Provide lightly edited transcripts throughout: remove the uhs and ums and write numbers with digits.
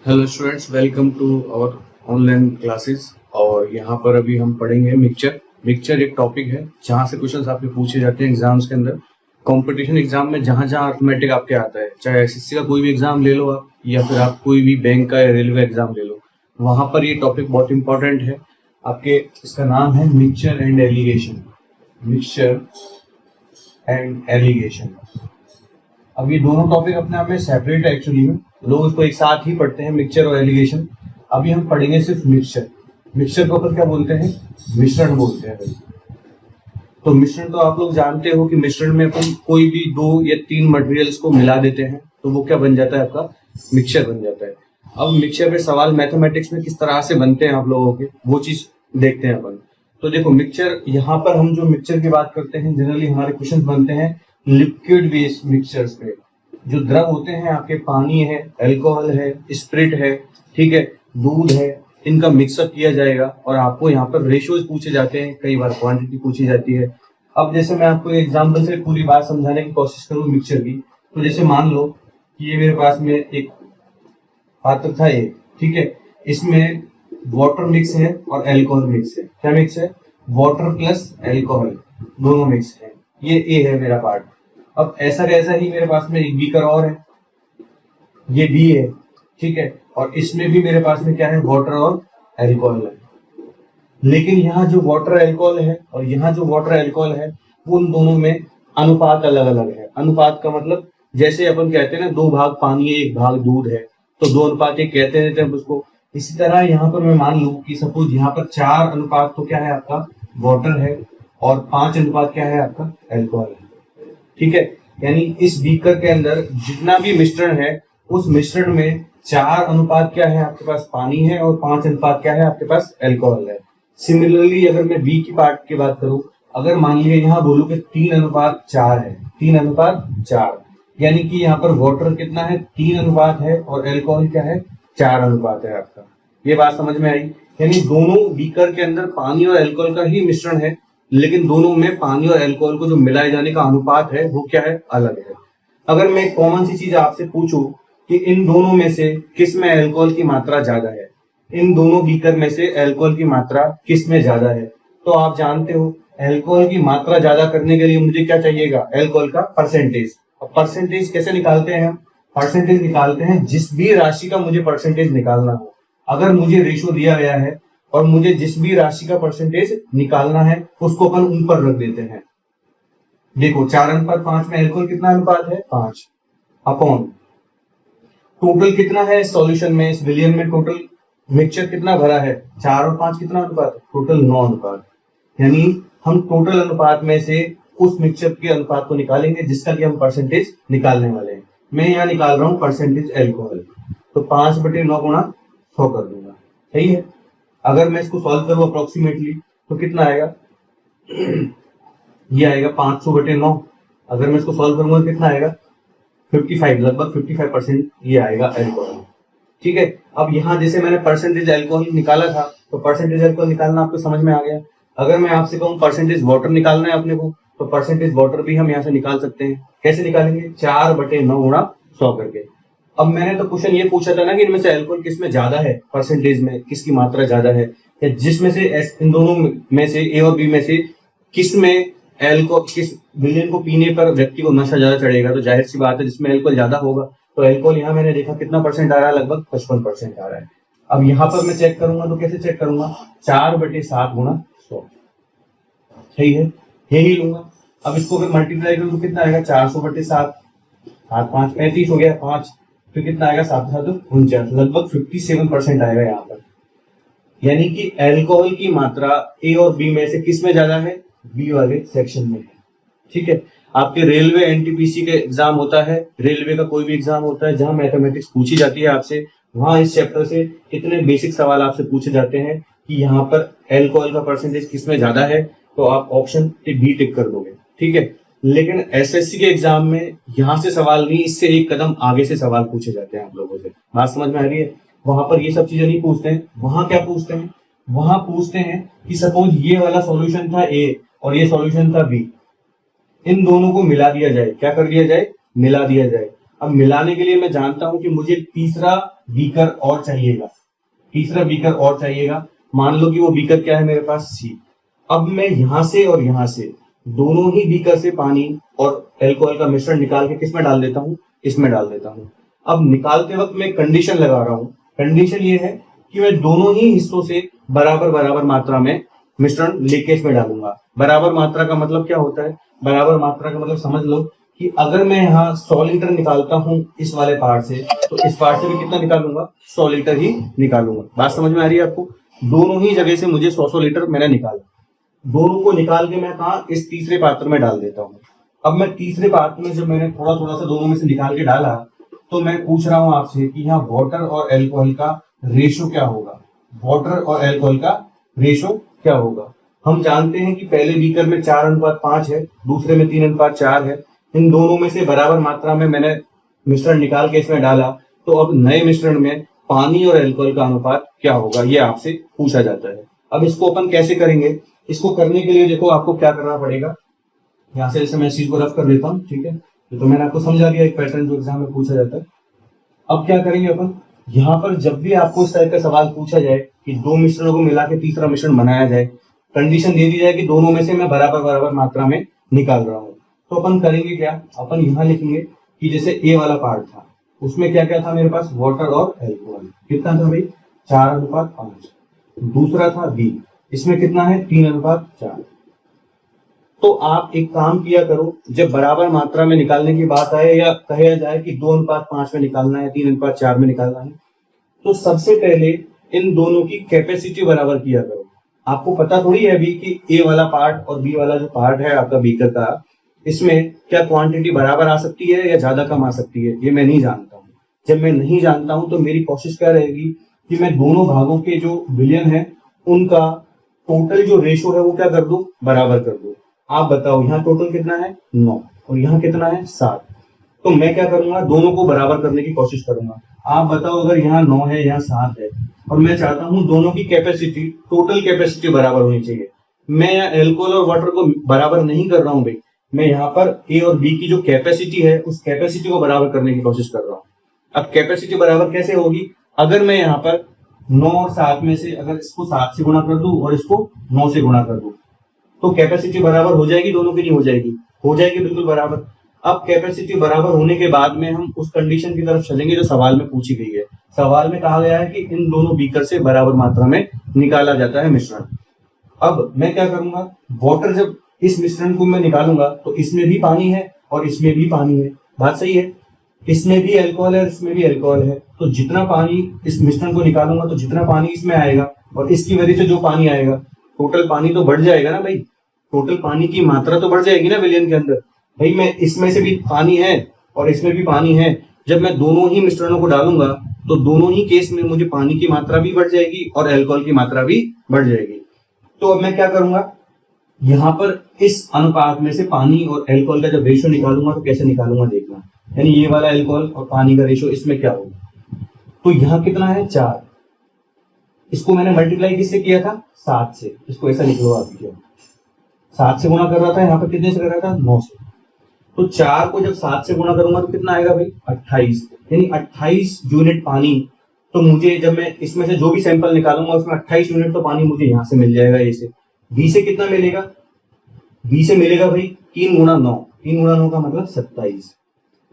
Hello students, welcome to our online classes. और यहाँ पर अभी हम पढ़ेंगे मिक्सचर एक टॉपिक है जहाँ से क्वेश्चंस आपके पूछे जाते हैं एग्जाम्स के अंदर। कंपटीशन एग्जाम में जहाँ जहाँ अर्थमेटिक आपके आता है, चाहे एसएससी का कोई भी एग्जाम ले लो आप, या फिर आप कोई भी बैंक का या रेलवे एग्जाम ले लो, वहाँ पर ये टॉपिक बहुत इंपॉर्टेंट है आपके। इसका नाम है मिक्सचर एंड एलिगेशन। अब ये दोनों टॉपिक अपने आप में सेपरेट है, एक्चुअली में लोग इसको एक साथ ही पढ़ते हैं, मिक्सचर और एलिगेशन। अभी हम पढ़ेंगे सिर्फ मिक्सचर को अपन क्या बोलते हैं? मिश्रण बोलते हैं भाई। तो मिश्रण तो आप लोग जानते हो कि मिश्रण में अपन कोई भी 2 या 3 मटेरियल्स को मिला देते हैं तो वो क्या बन जाता है? आपका मिक्सचर बन जाता है। अब मिक्सचर पे सवाल मैथमेटिक्स में किस तरह से बनते हैं आप लोगों के, वो चीज देखते हैं अपन। तो देखो मिक्सचर, यहाँ पर हम जो मिक्सचर की बात करते हैं, जनरली हमारे क्वेश्चन बनते हैं लिक्विड बेस्ड मिक्सचर्स पे। जो द्रव होते हैं आपके, पानी है, अल्कोहल है, स्पिरिट है, ठीक है, दूध है, इनका मिक्सअप किया जाएगा और आपको यहाँ पर रेशियोज पूछे जाते हैं, कई बार क्वांटिटी पूछी जाती है। अब जैसे मैं आपको एग्जांपल से पूरी बात समझाने की कोशिश करूँ मिक्सचर की, तो जैसे मान लो कि ये मेरे पास में एक पात्र था, ये ठीक है, इसमें वाटर मिक्स है और अल्कोहल मिक्स है। क्या मिक्स है? वाटर प्लस अल्कोहल दोनों मिक्स है। ये ए है मेरा पार्ट। अब ऐसा कैसा ही मेरे पास में एक बीकर और है, ये बी है, ठीक है, और इसमें भी मेरे पास में क्या है? वाटर और अल्कोहल है। लेकिन यहाँ जो वाटर अल्कोहल है और यहाँ जो वाटर अल्कोहल है, वो उन दोनों में अनुपात अलग अलग है। अनुपात का मतलब जैसे अपन कहते हैं ना 2 भाग पानी है 1 भाग दूध है, तो 2:1 कहते रहते हैं उसको। इसी तरह यहाँ पर मैं मान लूं कि सपोज यहाँ पर 4 अनुपात तो क्या है आपका? वाटर है, और 5 अनुपात क्या है आपका? अल्कोहल है, ठीक है। यानी इस बीकर के अंदर जितना भी मिश्रण है, उस मिश्रण में 4 अनुपात क्या है आपके पास? पानी है, और 5 अनुपात क्या है आपके पास? अल्कोहल है। सिमिलरली अगर मैं बी की पार्ट की बात करूं, अगर मान लिया यहाँ बोलूं कि 3:4 है, 3:4, यानी कि यहाँ पर वाटर कितना है? 3 अनुपात है, और अल्कोहल क्या है? 4 अनुपात है आपका। ये बात समझ में आई? यानी दोनों बीकर के अंदर पानी और अल्कोहल का ही मिश्रण है, लेकिन दोनों में पानी और अल्कोहल को जो मिलाए जाने का अनुपात है वो क्या है? अलग है। अगर मैं कॉमन सी चीज आपसे पूछूं कि इन दोनों में से किस में अल्कोहल की मात्रा ज्यादा है, इन दोनों बीकर में से अल्कोहल की मात्रा किस में ज्यादा है, तो आप जानते हो अल्कोहल की मात्रा ज्यादा करने के लिए मुझे क्या चाहिएगा? अल्कोहल का परसेंटेज। और परसेंटेज कैसे निकालते हैं हम? परसेंटेज निकालते हैं जिस भी राशि का मुझे परसेंटेज निकालना हो। अगर मुझे रेशो दिया गया है और मुझे जिस भी राशि का परसेंटेज निकालना है, उसको अपन उन पर रख देते हैं। देखो 4:5 में अल्कोहल कितना अनुपात है? 5 अपॉन टोटल कितना है सॉल्यूशन में, इस विलियन में टोटल मिक्सचर कितना भरा है? 4 और 5 कितना अनुपात? टोटल 9 अनुपात। यानी हम टोटल अनुपात में से उस मिक्सचर के अनुपात को निकालेंगे जिसका कि हम परसेंटेज निकालने वाले हैं। मैं यहाँ निकाल रहा हूँ परसेंटेज अल्कोहल, तो 5/9 गुणा 100 कर दूंगा, सही है। अगर मैं इसको सॉल्व करूं अप्रोक्सीमेटली तो कितना आएगा? ये आएगा 500/9। अगर मैं इसको सॉल्व करूंगा कितना आएगा? 55, लगभग 55% ये आएगा अल्कोहल, ठीक है। अब यहाँ जैसे मैंने परसेंटेज अल्कोहल निकाला था, तो परसेंटेज अल्कोहल निकालना आपको समझ में आ गया। अगर मैं आपसे कहूँ परसेंटेज वाटर निकालना है अपने को, तो परसेंटेज वाटर भी हम यहाँ से निकाल सकते हैं। कैसे निकालेंगे? 4/9 गुणा 100 करके। अब मैंने तो क्वेश्चन ये पूछा था ना कि इनमें से अल्कोहल किसमें ज्यादा है, परसेंटेज में किसकी मात्रा ज्यादा है, या जिसमें से इन दोनों में से ए और बी में से किसमें अल्कोहल, किस विलियन को पीने पर व्यक्ति को नशा ज्यादा चढ़ेगा। तो जाहिर सी बात है जिसमें अल्कोहल ज्यादा होगा, तो अल्कोहल यहाँ मैंने देखा कितना परसेंट आ रहा है? लगभग 55% आ रहा है। अब यहाँ पर मैं चेक करूंगा तो कैसे चेक करूंगा? 4/7 गुणा 100, सही है, यही लूंगा। अब इसको फिर मल्टीप्लाई करूँ तो कितना आएगा? 400/7, 7 5 35 हो गया, 5 फिर कितना आएगा? 7 7 49, लगभग 57% आएगा यहाँ पर। यानी कि अल्कोहल की मात्रा ए और बी में से किस में ज्यादा है? बी वाले सेक्शन में है, ठीक है। आपके रेलवे एनटीपीसी के एग्जाम होता है, रेलवे का कोई भी एग्जाम होता है जहां मैथमेटिक्स पूछी जाती है आपसे, वहां इस चैप्टर से कितने बेसिक सवाल आपसे पूछे जाते हैं कि यहाँ पर एल्कोहल का परसेंटेज किसमें ज्यादा है, तो आप ऑप्शन बी टिक कर दोगे, ठीक है। लेकिन एसएससी के एग्जाम में यहाँ से सवाल नहीं, इससे एक कदम आगे से सवाल पूछे जाते हैं आप लोगों से। बात समझ में आ रही है? वहां पर ये सब चीजें नहीं पूछते हैं। वहां क्या पूछते हैं? वहां पूछते हैं कि सपोज ये वाला सॉल्यूशन था ए और ये सॉल्यूशन था बी, इन दोनों को मिला दिया जाए। क्या कर दिया जाए? मिला दिया जाए। अब मिलाने के लिए मैं जानता हूं कि मुझे तीसरा बीकर और चाहिएगा, तीसरा बीकर और चाहिएगा। मान लो कि वो बीकर क्या है मेरे पास, सी। अब मैं यहां से और यहां से दोनों ही बीकर से पानी और अल्कोहल का मिश्रण निकाल के किसमें डाल देता हूं? इसमें डाल देता हूं। अब निकालते वक्त मैं कंडीशन लगा रहा हूं। कंडीशन ये है कि मैं दोनों ही हिस्सों से बराबर बराबर मात्रा में मिश्रण लेके इसमें डालूंगा। बराबर मात्रा का मतलब क्या होता है? बराबर मात्रा का मतलब समझ लो कि अगर मैं यहाँ 100 लीटर निकालता हूं इस वाले पार्ट से, तो इस पार्ट से भी कितना निकालूंगा? 100 लीटर ही निकालूंगा। बात समझ में आ रही है आपको? दोनों ही जगह से मुझे 100 लीटर मैंने निकाला। दोनों को निकाल के मैं कहा इस तीसरे पात्र में डाल देता हूँ। अब मैं तीसरे पात्र में जब मैंने थोड़ा थोड़ा सा दोनों में से निकाल के डाला, तो मैं पूछ रहा हूं आपसे कि यहाँ वाटर और एल्कोहल का रेशो क्या होगा? वाटर और एल्कोहल का रेशो क्या होगा? हम जानते हैं कि पहले बीकर में 4:5 है, दूसरे में 3:4 है। इन दोनों में से बराबर मात्रा में मैंने मिश्रण निकाल के इसमें डाला, तो अब नए मिश्रण में पानी और एल्कोहल का अनुपात क्या होगा, ये आपसे पूछा जाता है। अब इसको अपन कैसे करेंगे? इसको करने के लिए देखो आपको क्या करना पड़ेगा। यहाँ से जैसे मैं इस चीज को रफ कर देता हूँ, ठीक है। तो मैंने आपको समझा दिया एक पैटर्न जो एग्जाम में पूछा जाता है। अब क्या करेंगे अपन, यहाँ पर जब भी आपको इस तरह का सवाल पूछा जाए कि दो मिश्रणों को मिला के तीसरा मिश्रण बनाया जाए, कंडीशन दे दी जाए कि दोनों में से मैं बराबर बराबर मात्रा में निकाल रहा हूँ, तो अपन करेंगे क्या? अपन यहाँ लिखेंगे कि जैसे ए वाला पार्ट था, उसमें क्या क्या था मेरे पास? वाटर और एल्कोहल। कितना था भाई? 4:5। दूसरा था बी, इसमें कितना है? 3:4। तो आप एक काम किया करो, जब बराबर मात्रा में निकालने की बात आए या कहा जाए कि 2:5 में निकालना है, 3:4 में निकालना है, तो सबसे पहले इन दोनों की कैपेसिटी बराबर किया करो। आपको पता थोड़ी है अभी कि ए वाला पार्ट और बी वाला जो पार्ट है आपका बीकर का, इसमें क्या क्वांटिटी बराबर आ सकती है या ज्यादा कम आ सकती है, ये मैं नहीं जानता हूँ। जब मैं नहीं जानता हूं तो मेरी कोशिश क्या रहेगी कि मैं दोनों भागों के जो विलयन है उनका टोटल जो रेशो है वो क्या कर दूं? बराबर कर दूं। आप बताओ यहाँ टोटल कितना है? 9 और यहाँ कितना है? 7। तो मैं क्या करूंगा? दोनों को बराबर करने की कोशिश करूंगा। आप बताओ अगर यहाँ 9 है, यहाँ 7 है और मैं चाहता हूं दोनों की कैपेसिटी, टोटल कैपेसिटी बराबर होनी चाहिए। मैं यहाँ एल्कोहल और वाटर को बराबर नहीं कर रहा हूं भाई, मैं यहाँ पर ए और बी की जो कैपेसिटी है उस कैपेसिटी को बराबर करने की कोशिश कर रहा हूँ। अब कैपेसिटी बराबर कैसे होगी? अगर मैं यहाँ पर 9 और 7 में से अगर इसको 7 से गुणा कर दूं और इसको 9 से गुणा कर दूं, तो कैपेसिटी बराबर हो जाएगी दोनों की? नहीं हो जाएगी? हो जाएगी बिल्कुल बराबर। अब कैपेसिटी बराबर होने के बाद में हम उस कंडीशन की तरफ चलेंगे जो सवाल में पूछी गई है। सवाल में कहा गया है कि इन दोनों बीकर से बराबर मात्रा में निकाला जाता है मिश्रण। अब मैं क्या करूंगा? वाटर जब इस मिश्रण को मैं निकालूंगा तो इसमें भी पानी है और इसमें भी पानी है। बात सही है? इसमें भी अल्कोहल है, इसमें भी अल्कोहल है। तो जितना पानी इस मिश्रण को निकालूंगा तो जितना पानी इसमें आएगा और इसकी वजह से जो पानी आएगा, टोटल पानी तो बढ़ जाएगा ना भाई। टोटल पानी की मात्रा तो बढ़ जाएगी ना विलयन के अंदर। भाई मैं इसमें से भी पानी है और इसमें भी पानी है, जब मैं दोनों ही मिश्रणों को डालूंगा तो दोनों ही केस में मुझे पानी की मात्रा भी बढ़ जाएगी और अल्कोहल की मात्रा भी बढ़ जाएगी। तो अब मैं क्या करूंगा? यहाँ पर इस अनुपात में से पानी और अल्कोहल का जब रेशो निकालूंगा तो कैसे निकालूंगा देखना। यानी ये वाला अल्कोहल और पानी का रेशो इसमें क्या होगा? तो यहाँ कितना है? 4। इसको मैंने मल्टीप्लाई किससे किया था? 7 से। इसको ऐसा लिख लो आप, 7 से गुणा कर रहा था, यहाँ पर कितने से कर रहा था? 9 से। तो 4 को जब 7 से गुणा करूंगा तो कितना आएगा भाई? 28। यानी 28 यूनिट पानी। तो मुझे जब मैं इसमें से जो भी सैंपल निकालूंगा उसमें 28 यूनिट तो पानी मुझे यहाँ से मिल जाएगा। ए से बी से कितना मिलेगा? बी से मिलेगा भाई 3 गुणा 9। 3 गुणा 9 का मतलब 27।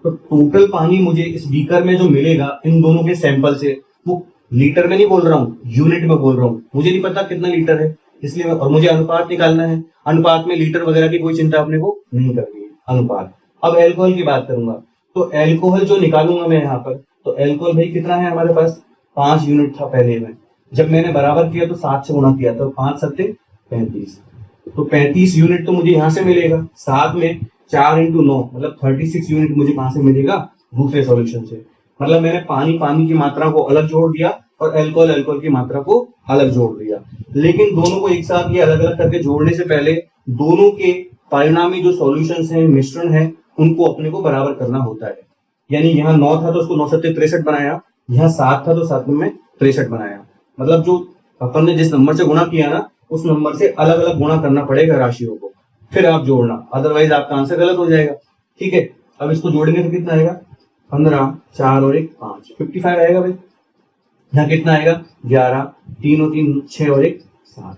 तो टोटल पानी मुझे इस बीकर में जो मिलेगा इन दोनों के सैंपल से, वो लीटर में नहीं बोल रहा हूँ, यूनिट में बोल रहा हूँ। मुझे नहीं पता कितना लीटर है, इसलिए और मुझे अनुपात निकालना है। अनुपात में लीटर वगैरह की कोई चिंता अपने को नहीं करनी है, अनुपात। अब एल्कोहल की बात करूंगा तो एल्कोहल जो निकालूंगा मैं यहाँ पर, तो एल्कोहल भाई कितना है हमारे पास? 5 यूनिट था पहले में। जब मैंने बराबर किया तो 7 से गुणा किया तो 5 7 35। तो 35 यूनिट तो मुझे यहाँ से मिलेगा, साथ में 4 × 9 मतलब 36 यूनिट मुझे कहाँ से मिलेगा, दूसरे सॉल्यूशन से। मतलब मैंने पानी की मात्रा को अलग जोड़ दिया और अल्कोहल की मात्रा को अलग जोड़ दिया। लेकिन दोनों को एक साथ ये अलग अलग करके जोड़ने से पहले दोनों के परिणामी जो सॉल्यूशंस हैं, मिश्रण है, उनको अपने को बराबर करना होता है। यानी यहाँ 9 था तो उसको 9 × 7 = 63 बनाया, यहाँ 7 था तो 7 में 63 बनाया। मतलब जो अपन ने जिस नंबर से गुणा किया ना, उस नंबर से अलग अलग गुणा करना पड़ेगा राशियों को, फिर आप जोड़ना, अदरवाइज आपका आंसर गलत हो जाएगा। ठीक है, अब इसको जोड़ने से कितना आएगा, 15, 4 और 1 5, 55 आएगा भाई। यहाँ कितना आएगा, 11, 3 और 3 6 और 1 7,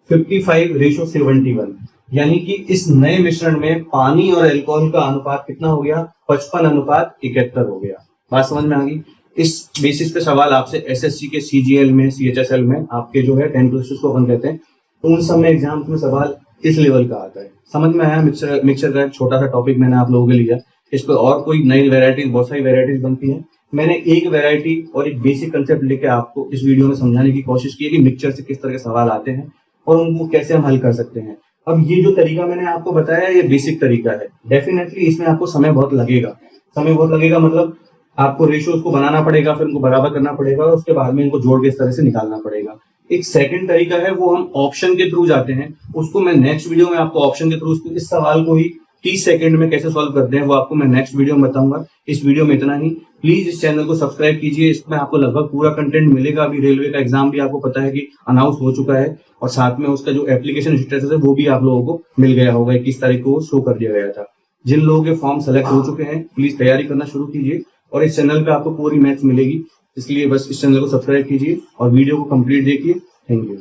55:71। यानी कि इस नए मिश्रण में पानी और अल्कोहल का अनुपात कितना हो गया, 55:71 हो गया। बात समझ में आ गई। इस बेसिस पे सवाल आपसे एसएससी के सीजीएल में, सीएचएसएल में, आपके जो है 10+ को अपन कहते हैं, तो उन सब में एग्जाम्स में सवाल इस लेवल का आता है। समझ में आया। मिक्सर का एक छोटा सा टॉपिक मैंने आप लोगों के लिए, इस पर और कोई नई वेराइटीज, बहुत सारी वेराइटीज बनती हैं। मैंने एक वेराइटी और एक बेसिक कंसेप्ट लेके आपको इस वीडियो में समझाने की कोशिश की है कि मिक्सचर से किस तरह के सवाल आते हैं और उनको कैसे हम हल कर सकते हैं। अब ये जो तरीका मैंने आपको बताया, ये बेसिक तरीका है। डेफिनेटली इसमें आपको समय बहुत लगेगा, मतलब आपको रेशियोज को बनाना पड़ेगा, फिर उनको बराबर करना पड़ेगा और उसके बाद में इनको जोड़ के इस तरह से निकालना पड़ेगा। एक सेकंड तरीका है, वो हम ऑप्शन के थ्रू जाते हैं, उसको मैं नेक्स्ट वीडियो में आपको ऑप्शन के थ्रू इस सवाल को ही 30 सेकंड में कैसे सॉल्व करते हैं वो आपको मैं नेक्स्ट वीडियो में बताऊंगा। इस वीडियो में इतना ही। प्लीज इस चैनल को सब्सक्राइब कीजिए, इसमें आपको लगभग पूरा कंटेंट मिलेगा। अभी रेलवे का एग्जाम भी आपको पता है कि अनाउंस हो चुका है और साथ में उसका जो एप्लीकेशन स्टेटस है वो भी आप लोगों को मिल गया होगा, 21 तारीख को शो कर दिया गया था। जिन लोगों के फॉर्म सेलेक्ट हो चुके हैं, प्लीज तैयारी करना शुरू कीजिए और इस चैनल पे आपको पूरी मैथ्स मिलेगी। इसलिए बस इस चैनल को सब्सक्राइब कीजिए और वीडियो को कंप्लीट देखिए। Thank you.